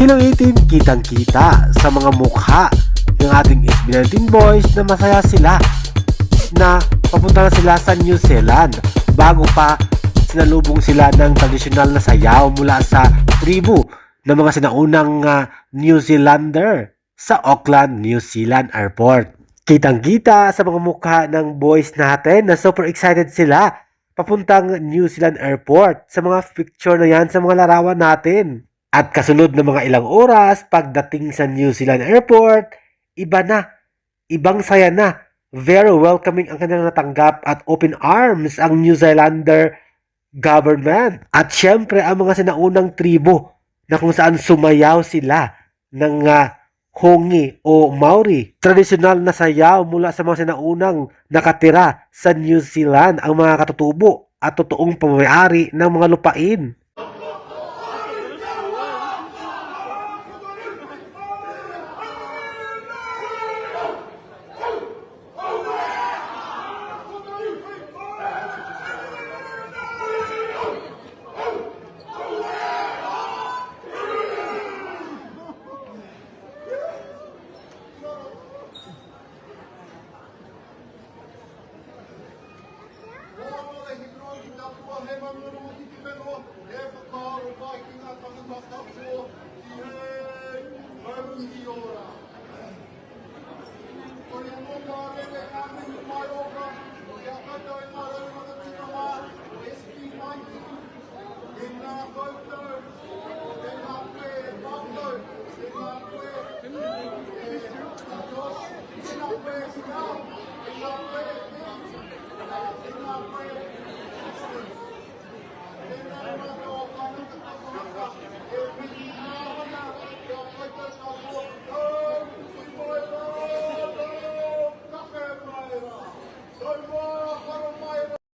Kilo 18, kitang-kita sa mga mukha ng ating SB19 boys na masaya sila na papunta na sila sa New Zealand bago pa sinalubong sila ng tradisyonal na sayaw mula sa tribu ng mga sinaunang New Zealander sa Auckland, New Zealand Airport. Kitang-kita sa mga mukha ng boys natin na super excited sila papuntang New Zealand Airport sa mga picture na yan sa mga larawan natin. At kasunod ng mga ilang oras, pagdating sa New Zealand Airport, iba na, ibang saya na. Very welcoming ang kanilang natanggap at open arms ang New Zealander government. At syempre ang mga sinaunang tribo na kung saan sumayaw sila ng Hongi o Maori. Tradisyonal na sayaw mula sa mga sinaunang nakatira sa New Zealand ang mga katutubo at totoong pamamayari ng mga lupain.